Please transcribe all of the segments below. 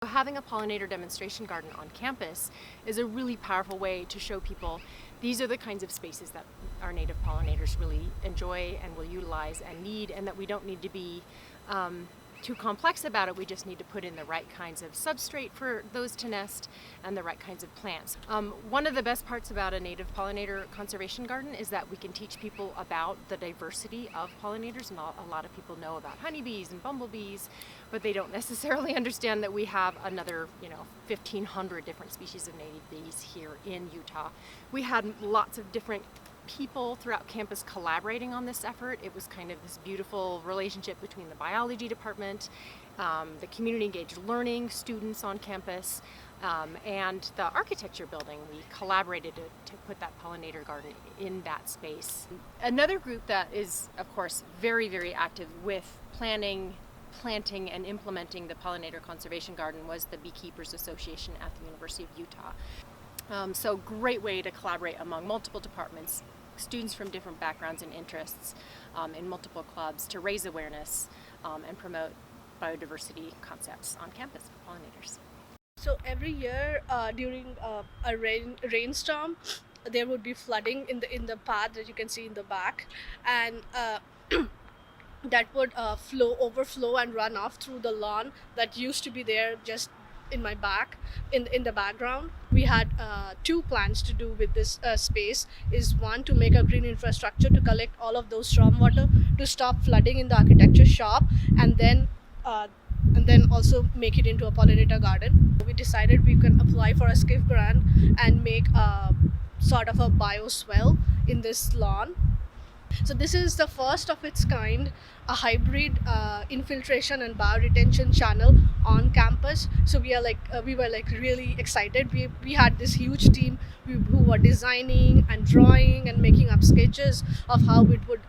Having a pollinator demonstration garden on campus is a really powerful way to show people these are the kinds of spaces that our native pollinators really enjoy and will utilize and need, and that we don't need to be too complex about it. We just need to put in the right kinds of substrate for those to nest and the right kinds of plants. One of the best parts about a native pollinator conservation garden is that we can teach people about the diversity of pollinators, and a lot of people know about honeybees and bumblebees, but they don't necessarily understand that we have another 1,500 different species of native bees here in Utah. We had lots of different people throughout campus collaborating on this effort. It was kind of this beautiful relationship between the biology department, the community engaged learning students on campus, and the architecture building. We collaborated to put that pollinator garden in that space. Another group that is, of course, very, very active with planning, planting, and implementing the pollinator conservation garden was the Beekeepers Association at the University of Utah. So great way to collaborate among multiple departments, students from different backgrounds and interests in multiple clubs to raise awareness and promote biodiversity concepts on campus for pollinators. So every year during a rainstorm, there would be flooding in the path that you can see in the back, and that would overflow and run off through the lawn that used to be there just in my back, in the background. We had two plans to do with this space. Is one, to make a green infrastructure to collect all of those stormwater to stop flooding in the architecture shop, and then also make it into a pollinator garden. We decided we can apply for a SCIF grant and make a sort of a bioswale in this lawn. So this is the first of its kind, a hybrid infiltration and bioretention channel on campus. So we were really excited. We had this huge team who were designing and drawing and making up sketches of how it would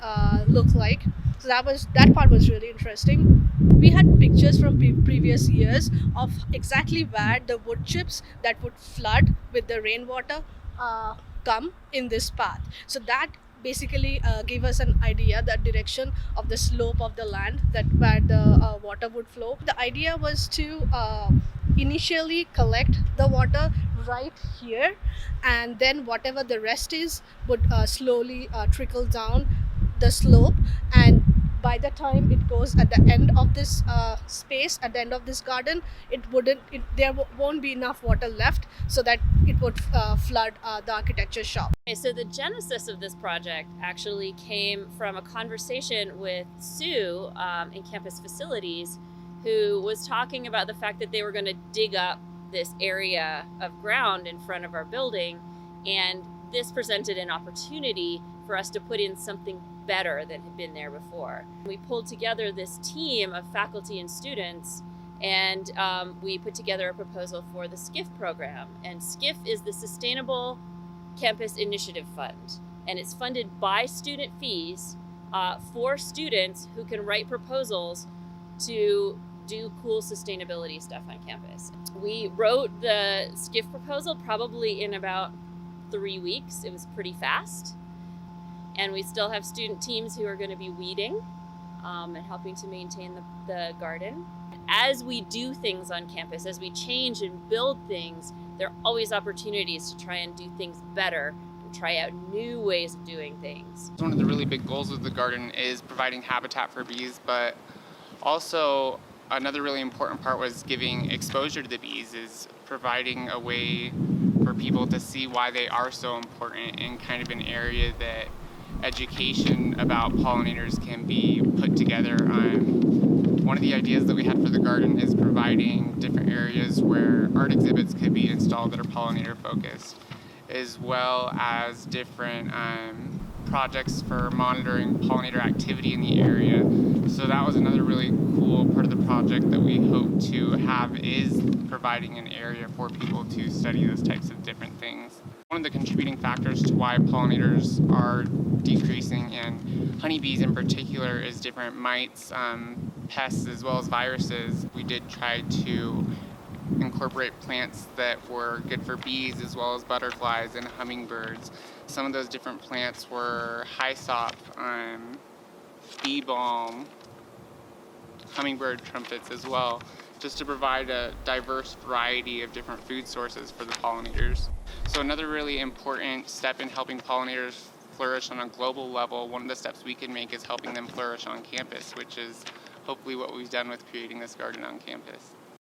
look like. So that part was really interesting. We had pictures from previous years of exactly where the wood chips that would flood with the rainwater come in this path. So that basically gave us an idea, the direction of the slope of the land that where the water would flow. The idea was to initially collect the water right here, and then whatever the rest is would slowly trickle down the slope, and by the time it goes at the end of this space, at the end of this garden, there won't be enough water left so that it would flood the architecture shop. Okay, so the genesis of this project actually came from a conversation with Sue in campus facilities, who was talking about the fact that they were going to dig up this area of ground in front of our building, and this presented an opportunity for us to put in something better than had been there before. We pulled together this team of faculty and students, and we put together a proposal for the SCIF program. And SCIF is the Sustainable Campus Initiative Fund, and it's funded by student fees for students who can write proposals to do cool sustainability stuff on campus. We wrote the SCIF proposal probably in about 3 weeks. It was pretty fast. And we still have student teams who are going to be weeding and helping to maintain the garden. As we do things on campus, as we change and build things, there are always opportunities to try and do things better and try out new ways of doing things. One of the really big goals of the garden is providing habitat for bees, but also another really important part was giving exposure to the bees, is providing a way for people to see why they are so important in kind of an area that education about pollinators can be put together. One of the ideas that we had for the garden is providing different areas where art exhibits could be installed that are pollinator focused, as well as different projects for monitoring pollinator activity in the area. So that was another really cool part of the project that we hope to have, is providing an area for people to study those types of different things. One of the contributing factors to why pollinators are decreasing, and honeybees in particular, is different mites, pests, as well as viruses. We did try to incorporate plants that were good for bees as well as butterflies and hummingbirds. Some of those different plants were hyssop, bee balm, hummingbird trumpets as well. just to provide a diverse variety of different food sources for the pollinators. So another really important step in helping pollinators flourish on a global level, one of the steps we can make is helping them flourish on campus, which is hopefully what we've done with creating this garden on campus.